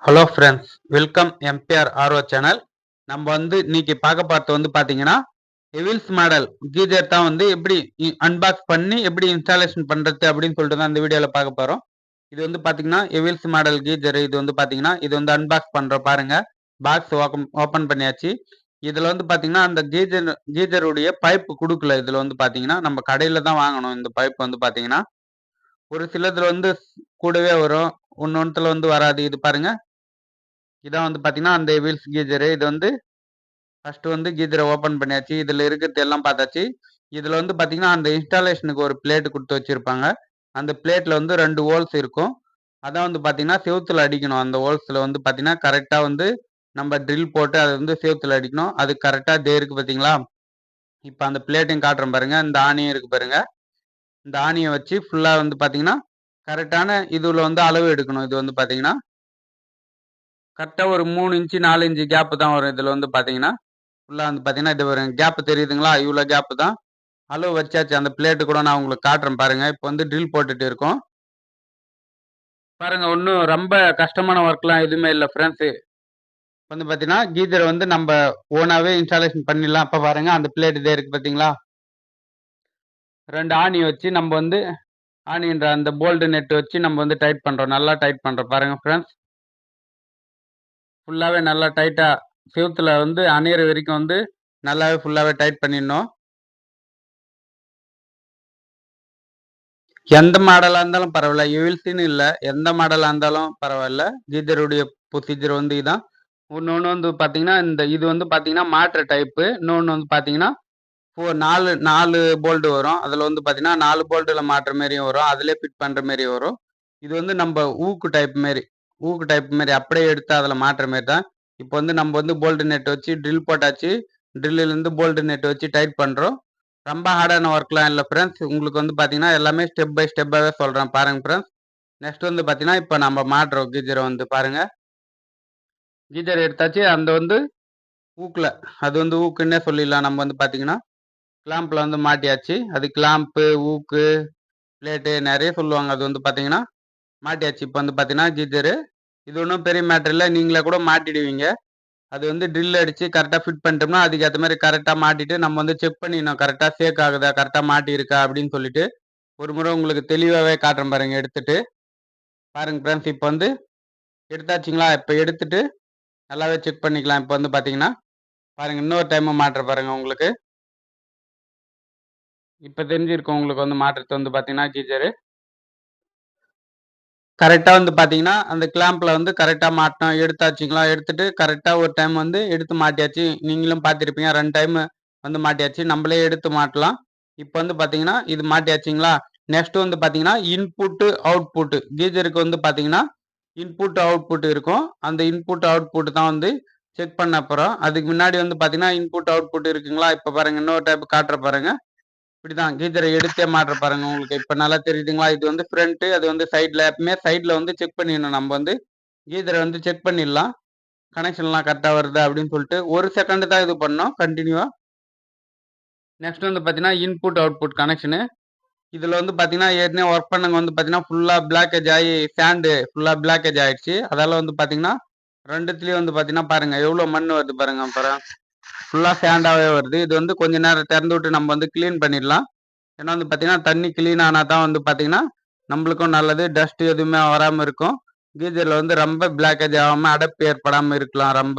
Hello friends, welcome MBR RO channel. நம்ம இன்னைக்கு பார்க்க பார்த்து பார்த்தீங்கன்னா, எவில்ஸ் மாடல் கீஜர் தான் எப்படி அன்பாக்ஸ் பண்ணி எப்படி இன்ஸ்டாலேஷன் பண்றது அப்படின்னு சொல்லிட்டு தான் இந்த வீடியோவில் பார்க்க போறோம். இது பார்த்தீங்கன்னா எவில்ஸ் மாடல் கீஜர். இது பார்த்தீங்கன்னா இது அன்பாக்ஸ் பண்றோம் பாருங்க. பாக்ஸ் ஓப்பன் பண்ணியாச்சு. இதுல பார்த்தீங்கன்னா அந்த கீஜருடைய பைப் கொடுக்கல. இதுல பார்த்தீங்கன்னா நம்ம கடையில தான் வாங்கணும். இந்த பைப் பார்த்தீங்கன்னா ஒரு சிலதுல கூடவே வரும், ஒன்னொன்னுல வராது. இது பாருங்க, இதான் பார்த்தீங்கன்னா அந்த வீல்ஸ் கீஜரு. இது ஃபர்ஸ்ட் கீஜரை ஓப்பன் பண்ணியாச்சு. இதுல இருக்கிறது எல்லாம் பார்த்தாச்சு. இதுல பார்த்தீங்கன்னா அந்த இன்ஸ்டாலேஷனுக்கு ஒரு பிளேட் கொடுத்து வச்சிருப்பாங்க. அந்த பிளேட்ல 2 ஹோல்ஸ் இருக்கும். அதான் பார்த்தீங்கன்னா செவுத்துல அடிக்கணும். அந்த ஹோல்ஸ்ல பார்த்தீங்கன்னா கரெக்டா நம்ம ட்ரில் போட்டு அதை செவுத்துல அடிக்கணும். அது கரெக்டா இதே இருக்கு பார்த்தீங்களா? இப்போ அந்த பிளேட்டையும் காட்டுறேன் பாருங்க. இந்த ஆணியும் இருக்கு பாருங்க. இந்த ஆணியை வச்சு ஃபுல்லா பார்த்தீங்கன்னா கரெக்டான இதுல அளவு எடுக்கணும். இது பார்த்தீங்கன்னா கரெக்டா ஒரு 3 இன்ச்சு 4 இன்ச்சு கேப் தான் வரும். இதுல பார்த்தீங்கன்னா ஃபுல்லா பார்த்தீங்கன்னா இது ஒரு கேப் தெரியுதுங்களா? இவ்வளோ கேப் தான். அளவு வச்சாச்சு. அந்த பிளேட்டு கூட நான் உங்களுக்கு காட்டுறேன் பாருங்க. இப்போ ட்ரில் போட்டுட்டு இருக்கோம். பாருங்க, ஒன்றும் ரொம்ப கஷ்டமான ஒர்க்லாம் எதுவுமே இல்லை ஃப்ரெண்ட்ஸு. பார்த்தீங்கன்னா கீஜர் நம்ம ஓனாவே இன்ஸ்டாலேஷன் பண்ணிடலாம். அப்போ பாருங்க அந்த பிளேட் இதே இருக்கு பார்த்தீங்களா? 2 ஆணி வச்சு நம்ம ஆணின்ற அந்த போல்டு நெட் வச்சு நம்ம டைட் பண்றோம். நல்லா டைட் பண்றோம் பாருங்க ஃப்ரெண்ட்ஸ். ஃபுல்லாவே நல்லா டைட்டா செவுத்துல அணையிற வரைக்கும் நல்லாவே ஃபுல்லாவே டைட் பண்ணிடணும். எந்த மாடலா இருந்தாலும் பரவாயில்ல. யுஎல்சின்னு இல்ல. எந்த மாடலா இருந்தாலும் பரவாயில்ல. கீஜருடைய ப்ரொசீஜர் இதான். இன்னொன்னு பார்த்தீங்கன்னா, இது பார்த்தீங்கன்னா மாற்று டைப்பு. இன்னொன்னு பார்த்தீங்கன்னா, 4 போல்ட் வரும். அதுல பார்த்தீங்கன்னா 4 போல்ட்டுல மாட்டுற மாரியும் வரும். அதிலே ஃபிட் பண்ற மாரியும் வரும். இது நம்ம ஊக்கு டைப் மாரி. ஊக்கு டைப் மாரி அப்படியே எடுத்து அதுல மாட்டுற மாரி தான். இப்போ நம்ம போல்ட் நெட் வச்சு ட்ரில் போட்டாச்சு. ட்ரில்லிலிருந்து போல்ட் நெட் வச்சு டைட் பண்றோம். ரொம்ப ஹார்டான ஒர்க்லாம் இல்லை ஃப்ரெண்ட்ஸ். உங்களுக்கு பார்த்தீங்கன்னா எல்லாமே ஸ்டெப் பை ஸ்டெப்பாகவே சொல்கிறேன் பாருங்க ஃப்ரெண்ட்ஸ். நெக்ஸ்ட் பார்த்தீங்கன்னா இப்போ நம்ம மாட்டுறோம் கீஜரை பாருங்க. கீஜர் எடுத்தாச்சு. அந்த ஊக்கில் அது ஊக்குன்னே சொல்லிடலாம். நம்ம பார்த்தீங்கன்னா கிளாம்பில் மாட்டியாச்சு. அது கிளாம்ப்பு, ஊக்கு, பிளேட்டு நிறைய சொல்லுவாங்க. அது பார்த்தீங்கன்னா மாட்டியாச்சு. இப்போ பார்த்தீங்கன்னா கீஜரு இது ஒன்றும் பெரிய மேட்டர் இல்லை. நீங்களே கூட மாட்டிடுவீங்க. அது ட்ரில் அடிச்சு கரெக்டாக ஃபிட் பண்ணிட்டோம்னா அதுக்கேற்ற மாதிரி கரெக்டாக மாட்டிட்டு நம்ம செக் பண்ணிடணும். கரெக்டாக சேக் ஆகுதா, கரெக்டாக மாட்டி இருக்கா அப்படின்னு சொல்லிட்டு ஒரு முறை உங்களுக்கு தெளிவாகவே காட்டுறேன் பாருங்க. எடுத்துட்டு பாருங்க ஃப்ரெண்ட்ஸ். இப்போ எடுத்தாச்சுங்களா? இப்போ எடுத்துட்டு நல்லாவே செக் பண்ணிக்கலாம். இப்போ பார்த்தீங்கன்னா பாருங்க, இன்னொரு டைம் மாட்டுற பாருங்க. உங்களுக்கு இப்போ தெரிஞ்சிருக்கும். உங்களுக்கு மாட்டுறது பார்த்தீங்கன்னா கீஜரு கரெக்டாக பார்த்தீங்கன்னா அந்த கிளாம்பில் கரெக்டாக மாட்டோம். எடுத்தாச்சுங்களா? எடுத்துட்டு கரெக்டாக ஒரு டைம் எடுத்து மாட்டியாச்சு. நீங்களும் பார்த்துருப்பீங்க. 2 டைம் மாட்டியாச்சு. நம்மளே எடுத்து மாட்டலாம். இப்போ பார்த்தீங்கன்னா இது மாட்டியாச்சுங்களா? நெக்ஸ்ட் பார்த்தீங்கன்னா இன்புட்டு அவுட்புட்டு. கீஜருக்கு பார்த்தீங்கன்னா இன்புட் அவுட்புட் இருக்கும். அந்த இன்புட் அவுட்புட் தான் செக் பண்ண போகிறோம். அதுக்கு முன்னாடி பார்த்தீங்கன்னா இன்புட் அவுட்புட் இருக்குங்களா? இப்போ பாருங்க, இன்னொரு டைப் காட்டுற பாருங்க. இப்படிதான் கீஜரை எடுத்தே மாட்டுற பாருங்க. உங்களுக்கு இப்ப நல்லா தெரியுதுங்களா? இது ஃப்ரண்ட், அது சைட்ல. எப்பவுமே சைட்ல செக் பண்ணிடணும். நம்ம கீஜரை செக் பண்ணிடலாம். கனெக்ஷன்லாம் கரெக்டா வருது அப்படின்னு சொல்லிட்டு ஒரு செகண்ட் தான் இது பண்ணோம் கண்டினியூவா. நெக்ஸ்ட் பார்த்தீங்கன்னா இன்புட் அவுட்புட் கனெக்ஷனு. இதுல பார்த்தீங்கன்னா ஏற்கனவே ஒர்க் பண்ணவங்க பார்த்தீங்கன்னா ஃபுல்லா பிளாக்கேஜ் ஆகி சாண்டு ஃபுல்லா பிளாக்கேஜ் ஆயிடுச்சு. அதால பார்த்தீங்கன்னா ரெண்டுத்துலயும் பார்த்தீங்கன்னா பாருங்க எவ்வளவு மண் வருது பாருங்க. அப்புறம் ஃபுல்லா சாண்டாவே வருது. இது கொஞ்ச நேரம் திறந்து விட்டு நம்ம கிளீன் பண்ணிடலாம். ஏன்னா பார்த்தீங்கன்னா தண்ணி கிளீன் ஆனால் தான் பார்த்தீங்கன்னா நம்மளுக்கும் நல்லது. டஸ்ட் எதுவுமே வராமல் இருக்கும். கீஜரில் ரொம்ப பிளாக்கேஜ் ஆகாமல் அடைப்பு ஏற்படாமல் இருக்கலாம். ரொம்ப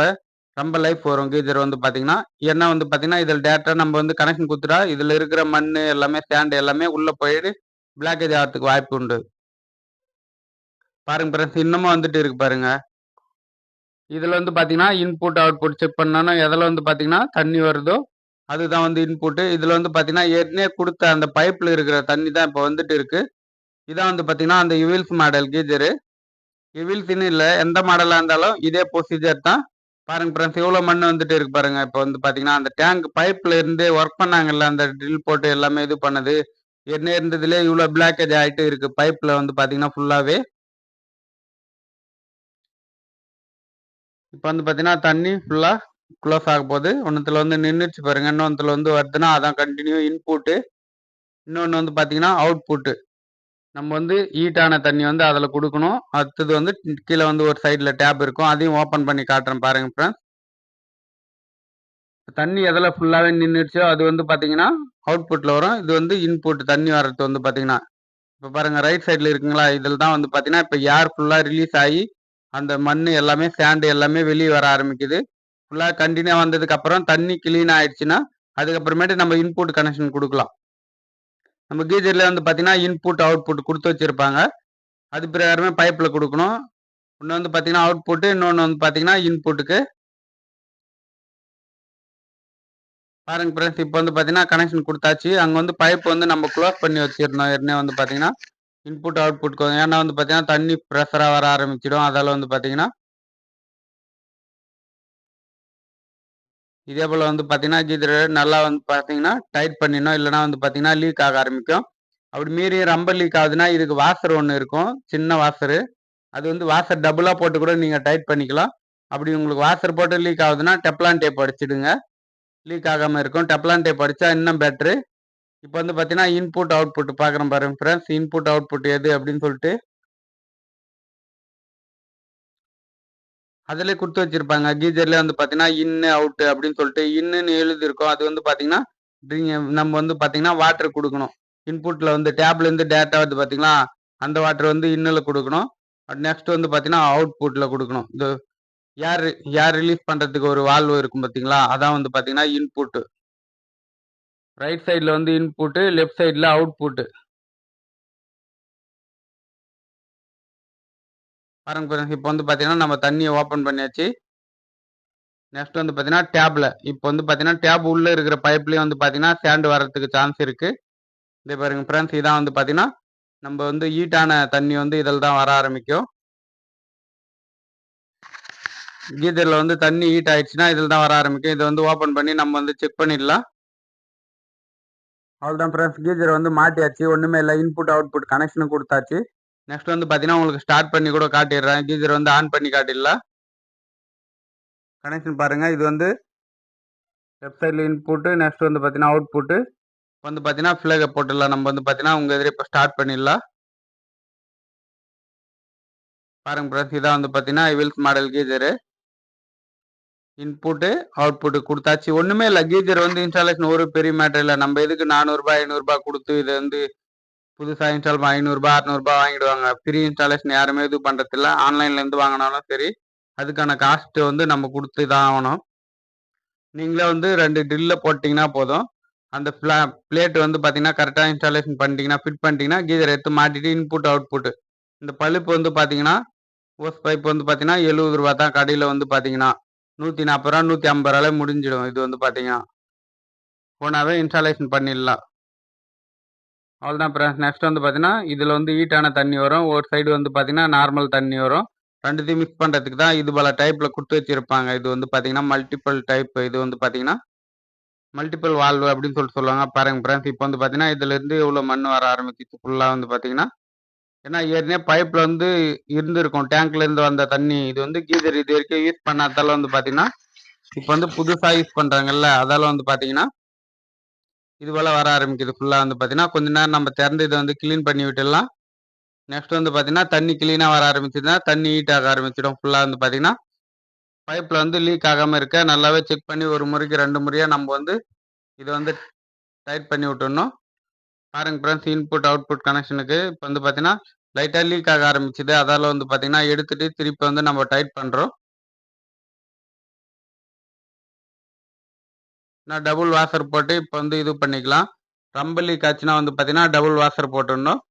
ரொம்ப லைஃப் வரும் கீஜர் பார்த்தீங்கன்னா. ஏன்னா பார்த்தீங்கன்னா இதில் டேரெக்டாக நம்ம கனெக்ஷன் கொடுத்துட்டா இதில் இருக்கிற மண் எல்லாமே சேண்டு எல்லாமே உள்ளே போயிட்டு பிளாக்கேஜ் ஆகிறதுக்கு வாய்ப்பு உண்டு. பாருங்க ஃப்ரெண்ட்ஸ், இன்னமும் இருக்கு பாருங்க. இதில் பார்த்தீங்கன்னா இன்புட் அவுட்புட் செக் பண்ணணும். எதில் பார்த்தீங்கன்னா தண்ணி வருதோ அதுதான் இன்புட்டு. இதுல பார்த்தீங்கன்னா ஏற்கனவே கொடுத்த அந்த பைப்ல இருக்கிற தண்ணி தான் இப்போ இருக்கு. இதான் பார்த்தீங்கன்னா அந்த யுவில்ஸ் மாடல் கீஜரு. யுவில்ஸ்ன்னு இல்லை, எந்த மாடலாக இருந்தாலும் இதே ப்ரொசீஜர் தான். பாருங்க ஃப்ரெண்ட்ஸ், எவ்வளோ மண் இருக்கு பாருங்க. இப்போ பார்த்தீங்கன்னா அந்த டேங்க் பைப்ல இருந்து ஒர்க் பண்ணாங்கல்ல, அந்த ட்ரில் போட்டு எல்லாமே இது பண்ணது ஏற்கனவே இருந்ததுலேயே இவ்வளோ பிளாக்கேஜ் ஆகிட்டு இருக்கு. பைப்ல பார்த்தீங்கன்னா ஃபுல்லாவே இப்போ பார்த்தீங்கன்னா தண்ணி ஃபுல்லா க்ளோஸ் ஆக போகுது. ஒன்றுத்துல நின்றுச்சு பாருங்க. இன்னொன்றுல வருதுன்னா அதான் கண்டினியூ இன்புட்டு. இன்னொன்று பார்த்தீங்கன்னா அவுட்புட்டு. நம்ம வந்து ஹீட்டான தண்ணி வந்து அதில குடுக்கணும். அடுத்தது வந்து கீழ வந்து ஒரு சைடுல டேப் இருக்கும். அதையும் ஓப்பன் பண்ணி காட்டுறேன் பாருங்க ஃப்ரெண்ட்ஸ். தண்ணி எதுல ஃபுல்லாவே நின்னுடுச்சோ, அது வந்து பார்த்தீங்கன்னா, அவுட்புட்ல வரும். இது வந்து இன்புட் தண்ணி வர்றது வந்து பார்த்தீங்கன்னா, இப்ப பாருங்க ரைட் சைடுல இருக்குங்களா? இதில தான் வந்து பார்த்தீங்கன்னா, இப்ப ஏர் ஃபுல்லா ரிலீஸ் ஆயி, அந்த மண்ணு எல்லாமே சாண்ட் எல்லாமே வெளிய வர ஆரம்பிக்குது. ஃபுல்லா கன்டினியூவா வந்ததுக்கப்புறம் தண்ணி கிளீன் ஆயிடுச்சுன்னா, அதுக்கப்புறமேட்டு நம்ம இன்புட் கனெக்ஷன் குடுக்கலாம். நம்ம கீசர்ல வந்து பார்த்தீங்கன்னா, இன்புட், அவுட்புட் குடுத்து வச்சிருப்பாங்க. அது பிரகாரமே பைப்ல குடுக்கணும். ஒண்ணு வந்து பார்த்தீங்கன்னா, அவுட்புட் இன்னொன்னு வந்து பார்த்தீங்கன்னா, இன்புட்டுக்கு. பாருங்க ஃப்ரெண்ட்ஸ் இப்ப வந்து பார்த்தீங்கன்னா, கனெக்ஷன் குடுத்தாச்சு. அங்க வந்து பைப் வந்து நம்ம குளோஸ் பண்ணி வச்சிருந்தோம். ஏற்கனவே வந்து பார்த்தீங்கன்னா, இன்புட், அவுட்புட்க்கு ஏன்னா வந்து பார்த்தீங்கன்னா, தண்ணி பிரஷரா வர ஆரம்பிச்சிடும். அதால வந்து பார்த்தீங்கன்னா, இதே போல வந்து பார்த்தீங்கன்னா, கீசர நல்லா வந்து பார்த்தீங்கன்னா, டைட் பண்ணிடணும். இல்லன்னா வந்து பார்த்தீங்கன்னா, லீக் ஆக ஆரம்பிக்கும். அப்படி மீறி ரொம்ப லீக் ஆகுதுன்னா, இதுக்கு வாஷர் ஒண்ணு இருக்கும். சின்ன வாஷரு. அது வந்து வாஷர் டபுளா போட்டு கூட நீங்க டைட் பண்ணிக்கலாம். அப்படி உங்களுக்கு வாஷர் போட்டு லீக் ஆகுதுன்னா, டெப்லான் டேப் அடிச்சிடுங்க. லீக் ஆகாம இருக்கும். டெப்லான் டேப் அடிச்சா இன்னும் பெட்டரு. இப்ப வந்து பார்த்தீங்கன்னா, இன்புட், அவுட்புட் பார்க்குறேன் பாருங்க ஃபிரெண்ட்ஸ். இன்புட், அவுட்புட் எது அப்படின்னு சொல்லிட்டு, அதிலயே குடுத்து வச்சிருப்பாங்க. கீசர்லயே வந்து பார்த்தீங்கன்னா, இன்னு, அவுட் அப்படின்னு சொல்லிட்டு இன்னுன்னு எழுதியிருக்கும். அது வந்து பார்த்தீங்கன்னா, நீங்க நம்ம வந்து பார்த்தீங்கன்னா, வாட்டர் குடுக்கணும். இன்புட்ல வந்து டேப்லேருந்து டேரக்ட்டா வருது பார்த்தீங்களா? அந்த வாட்டர் வந்து இன்னுல குடுக்கணும். நெக்ஸ்ட் வந்து பார்த்தீங்கன்னா, அவுட்புட்ல குடுக்கணும். இந்த ஏர் ஏர் ரிலீஸ் பண்றதுக்கு ஒரு வால்வு இருக்கும் பார்த்தீங்களா? அதான் வந்து பார்த்தீங்கன்னா, இன்புட். ரைட் சைடுல வந்து இன்புட், லெஃப்ட் சைடுல அவுட்புட். பாருங்க ஃபிரெண்ட்ஸ் இப்ப வந்து பார்த்தீங்கன்னா, நம்ம தண்ணிய ஓப்பன் பண்ணியாச்சு. நெக்ஸ்ட் வந்து பார்த்தீங்கன்னா, டேப்ல இப்ப வந்து பார்த்தீங்கன்னா, டேப் உள்ள இருக்கிற பைப்லயும் வந்து பார்த்தீங்கன்னா, சேண்ட் வர்றதுக்கு சான்ஸ் இருக்கு. இதோ பாருங்க ஃபிரெண்ட்ஸ் இதான் வந்து பார்த்தீங்கன்னா, நம்ப வந்து ஹீட்டான தண்ணி வந்து இதில தான் வர ஆரம்பிக்கும். கீசர்ல வந்து தண்ணி ஹீட் ஆயிடுச்சுன்னா, இதில தான் வர ஆரம்பிக்கும். இத வந்து ஓப்பன் பண்ணி நம்ம வந்து செக் பண்ணிடலாம். அவ்வளோதான் ஃபிரெண்ட்ஸ் கீசர் வந்து மாட்டியாச்சு. ஒண்ணுமே இல்ல. இன்புட், அவுட்புட் கனெக்ஷனும் குடுத்தாச்சு. நெக்ஸ்ட் வந்து பார்த்தீங்கன்னா, உங்களுக்கு ஸ்டார்ட் பண்ணி கூட காட்டிடுறேன். கீசர் வந்து ஆன் பண்ணி காட்டிடலாம். கனெக்ஷன் பாருங்க. இது வந்து லெஃப்ட் சைடுல இன்புட், நெக்ஸ்ட் வந்து பார்த்தீங்கன்னா, அவுட்புட். வந்து பார்த்தீங்கன்னா, ஃபிளக்க போட்டுடலாம். நம்ம வந்து பார்த்தீங்கன்னா, உங்க எதிரே இப்ப ஸ்டார்ட் பண்ணிடலாம். பாருங்க ஃபிரெண்ட்ஸ் இதான் வந்து பார்த்தீங்கன்னா, Havells model geyser. Input, output குடுத்தாச்சு. ஒண்ணுமே இல்ல. கீசர் வந்து இன்ஸ்டாலேஷன் ஒரு பெரிய மேட்டர் இல்ல. நம்ம எதுக்கு ரூ. 400 ரூ. 500 குடுத்து இத வந்து புதுசா இன்ஸ்டால் ரூ. 500 ரூ. 600 வாங்கிடுவாங்க. ஃப்ரீ இன்ஸ்டாலேஷன் யாருமே இது பண்றதில்ல. ஆன்லைன்ல இருந்து வாங்குனாலும் சரி, அதுக்கான காஸ்ட் வந்து நம்ம குடுத்து தான் ஆவணும். நீங்களே வந்து 2 ட்ரில்ல போட்டீங்கன்னா போதும். அந்த பிளேட் வந்து பார்த்தீங்கன்னா, கரெக்ட்டா இன்ஸ்டாலேஷன் பண்ணிட்டீங்கன்னா, ஃபிட் பண்ணிட்டீங்கன்னா, கீசர் எடுத்து மாட்டிட்டு இன்புட், அவுட்புட். இந்த பல்ப் வந்து பார்த்தீங்கன்னா, ஹோஸ் பைப் வந்து பார்த்தீங்கன்னா, ரூ. 70 தான் கடையில வந்து பார்த்தீங்கன்னா. ரூ. 140 ரூ. 150 முடிஞ்சிடும். இது வந்து பார்த்தீங்கன்னா. போனாவே இன்ஸ்டாலேஷன் பண்ணிடலாம். அவ்வளோதான் ஃப்ரெண்ட்ஸ். நெக்ஸ்ட் வந்து பார்த்தீங்கன்னா, இதில வந்து ஹீட்டான தண்ணி வரும். ஒரு சைடு வந்து பார்த்தீங்கன்னா, நார்மல் தண்ணி வரும். 2த்தையும் மிக்ஸ் பண்றதுக்கு தான் இது போல டைப்ல குடுத்து வச்சிருப்பாங்க. இது வந்து பார்த்தீங்கன்னா, மல்டிபிள் டைப். இது வந்து பார்த்தீங்கன்னா, மல்டிபிள் வால்வு அப்படின்னு சொல்லிட்டு சொல்லுவாங்க. பாருங்க ஃப்ரெண்ட்ஸ், இப்ப வந்து பார்த்தீங்கன்னா, இதிலிருந்து எவ்வளோ மண் வர ஆரம்பிச்சுச்சு ஃபுல்லா வந்து பார்த்தீங்கன்னா, ஏன்னா ஏற்கனவே பைப்ல வந்து இருந்திருக்கும். டேங்க்ல இருந்து வந்த தண்ணி. இது வந்து கீசர் இதுவரைக்கும் யூஸ் பண்ணாதால வந்து பார்த்தீங்கன்னா, இப்ப வந்து புதுசா யூஸ் பண்றாங்கல்ல, அதால வந்து பார்த்தீங்கன்னா, இது போல வர ஆரம்பிக்குது. ஃபுல்லா வந்து பார்த்தீங்கன்னா, கொஞ்ச நேரம் நம்ம திறந்து இத வந்து கிளீன் பண்ணி விட்டுடலாம். நெக்ஸ்ட் வந்து பார்த்தீங்கன்னா, தண்ணி கிளீனா வர ஆரம்பிச்சதுன்னா, தண்ணி ஹீட் ஆக ஆரம்பிச்சிடும். ஃபுல்லா வந்து பார்த்தீங்கன்னா, பைப்ல வந்து லீக் ஆகாம இருக்க நல்லாவே செக் பண்ணி 1 முறைக்கு 2 முறையா நம்ம வந்து இத வந்து டைட் பண்ணி விட்டுடணும். பாருங்க ஃபிரெண்ட்ஸ் இன்புட், அவுட்புட் கனெக்ஷனுக்கு இப்ப வந்து பார்த்தீங்கன்னா, லைட்டா லீக் ஆக ஆரம்பிச்சுது. அதால வந்து பார்த்தீங்கன்னா, எடுத்துட்டு திருப்பி வந்து நம்ம டைட் பண்றோம். நான் டபுள் வாஷர் போட்டு இப்ப வந்து இது பண்ணிக்கலாம். ரொம்ப லீக் ஆச்சுன்னா வந்து பார்த்தீங்கன்னா, டபுள் வாஷர் போட்டுடணும்.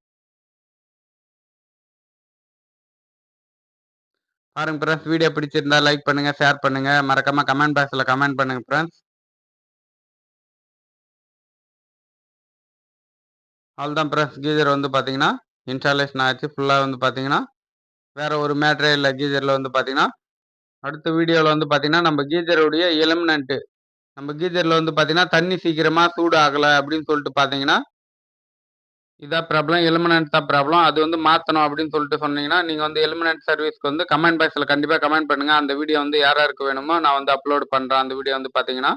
பாருங்க ஃபிரெண்ட்ஸ் வீடியோ பிடிச்சிருந்தா லைக் பண்ணுங்க, ஷேர் பண்ணுங்க. மறக்காம கமெண்ட் பாக்ஸ்ல கமெண்ட் பண்ணுங்க ஃபிரெண்ட்ஸ். அவ்வளோதான் ஃபிரெண்ட்ஸ் கீசர் வந்து பார்த்தீங்கன்னா, இன்ஸ்டாலேஷன் ஆச்சு. ஃபுல்லா வந்து பார்த்தீங்கன்னா, வேற ஒரு மேட்டரே இல்ல கீசர்ல வந்து பார்த்தீங்கன்னா, அடுத்த வீடியோல வந்து பார்த்தீங்கன்னா, நம்ம கீசருடைய எலிமெனன்ட் நம்ம கீசர்ல வந்து பார்த்தீங்கன்னா, தண்ணி சீக்கிரமா சூடு ஆகல அப்படின்னு சொல்லிட்டு பார்த்தீங்கன்னா, இதான் ப்ராப்ளம். எலிமெனன்ட் தான் ப்ராப்ளம். அது வந்து மாத்தணும் அப்படின்னு சொல்லிட்டு சொன்னீங்கன்னா, நீங்க வந்து எலிமெனன்ட் சர்வீஸ்க்கு வந்து கமெண்ட் பாக்ஸ்ல கண்டிப்பா கமெண்ட் பண்ணுங்க. அந்த வீடியோ வந்து யார் யாருக்கு வேணுமோ நான் வந்து அப்லோட் பண்றேன். அந்த வீடியோ வந்து பார்த்தீங்கன்னா,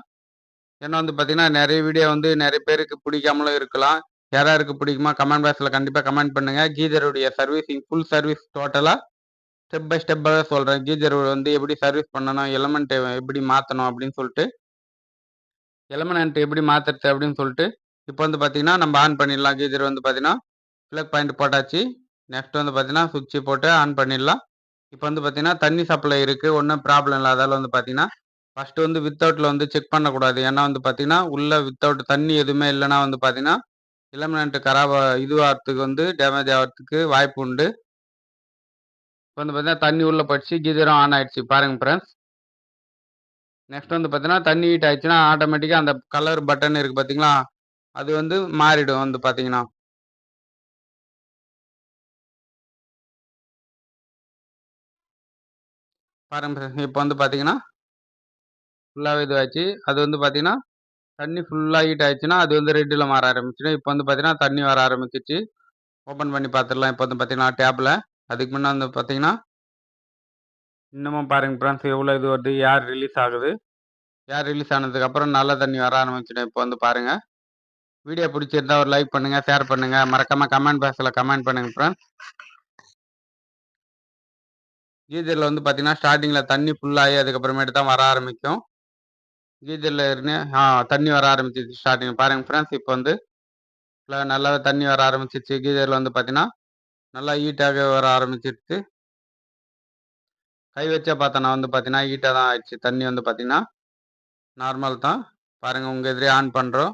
ஏன்னா வந்து பார்த்தீங்கன்னா, நெறைய வீடியோ வந்து நெறைய பேருக்கு பிடிக்காமலும் இருக்கலாம். யாராருக்கு பிடிக்குமா கமெண்ட் பாக்ஸில் கண்டிப்பாக கமெண்ட் பண்ணுங்கள். கீஜருடைய சர்வீசிங் ஃபுல் சர்வீஸ் டோட்டலாக ஸ்டெப் பை ஸ்டெப்பாக சொல்கிறேன். கீஜர் வந்து எப்படி சர்வீஸ் பண்ணணும், எலமெண்ட் எப்படி மாற்றணும் அப்படின்னு சொல்லிட்டு, எலமெண்ட் எப்படி மாற்றுறது அப்படின்னு சொல்லிட்டு இப்போ வந்து பார்த்தீங்கன்னா நம்ம ஆன் பண்ணிடலாம். கீஜர் வந்து பார்த்தீங்கன்னா ப்ளக் பாயிண்ட் போட்டாச்சு. நெக்ஸ்ட் வந்து பார்த்தீங்கன்னா சுவிட்சு போட்டு ஆன் பண்ணிடலாம். இப்போ வந்து பார்த்தீங்கன்னா தண்ணி சப்ளை இருக்குது, ஒன்றும் ப்ராப்ளம் இல்லை. அதால் வந்து பார்த்தீங்கன்னா ஃபஸ்ட்டு வந்து வித்தவுட்டில் வந்து செக் பண்ணக்கூடாது. ஏன்னா வந்து பார்த்தீங்கன்னா உள்ளே வித்தவுட் தண்ணி எதுவுமே இல்லைன்னா வந்து பார்த்தீங்கன்னா எலமெண்ட் கராப் இதுவாகிறதுக்கு வந்து டேமேஜ் ஆகிறதுக்கு வாய்ப்பு உண்டு. இப்போ வந்து பார்த்தீங்கன்னா தண்ணி உள்ளே போயிடுச்சு, கீஜரும் ஆன் ஆயிடுச்சு பாருங்கள் ஃப்ரெண்ட்ஸ். நெக்ஸ்ட் வந்து பார்த்தீங்கன்னா தண்ணி ஹீட் ஆயிடுச்சுன்னா ஆட்டோமேட்டிக்காக அந்த கலர் பட்டன் இருக்குது பார்த்தீங்களா, அது வந்து மாறிடும் வந்து பார்த்தீங்கன்னா. பாருங்க ஃப்ரெண்ட்ஸ், இப்போ வந்து பார்த்தீங்கன்னா ஃபுல்லாகவே இதுவாச்சு. அது வந்து பார்த்தீங்கன்னா தண்ணி ஃபுல்லாக ஹீட் ஆயிடுச்சுன்னா அது வந்து ரெட்டில் மாற ஆரம்பிச்சிடும். இப்போ வந்து பார்த்தீங்கன்னா தண்ணி வர ஆரம்பிச்சிச்சு. ஓப்பன் பண்ணி பார்த்துடலாம். இப்போ வந்து பார்த்தீங்கன்னா டேப்பில் அதுக்கு முன்னே வந்து பார்த்தீங்கன்னா இன்னமும் பாருங்கள் ஃப்ரெண்ட்ஸ் எவ்வளோ இது வருது, ஏர் ரிலீஸ் ஆகுது. ஏர் ரிலீஸ் ஆனதுக்கப்புறம் நல்ல தண்ணி வர ஆரம்பிச்சிடும். இப்போ வந்து பாருங்கள். வீடியோ பிடிச்சிருந்தா ஒரு லைக் பண்ணுங்கள், ஷேர் பண்ணுங்கள், மறக்காமல் கமெண்ட் பாக்ஸில் கமெண்ட் பண்ணுங்கள் ஃப்ரெண்ட்ஸ். கீஜரில் வந்து பார்த்தீங்கன்னா ஸ்டார்டிங்கில் தண்ணி ஃபுல்லாகி அதுக்கப்புறமேட்டு தான் வர ஆரம்பிக்கும். கீஜரில் இருந்து தண்ணி வர ஆரம்பிச்சிச்சு ஸ்டார்டிங் பாருங்கள் ஃப்ரெண்ட்ஸ். இப்போ வந்து நல்லா தண்ணி வர ஆரம்பிச்சிச்சு. கீஜரில் வந்து பார்த்தீங்கன்னா நல்லா ஹீட்டாக வர ஆரம்பிச்சிருச்சு. கை வச்சே பார்த்தேன் நான் வந்து பார்த்தீங்கன்னா ஹீட்டாக தான் ஆயிடுச்சு. தண்ணி வந்து பார்த்தீங்கன்னா நார்மல் தான். பாருங்கள் உங்கள் எதிரே ஆன் பண்ணுறோம்.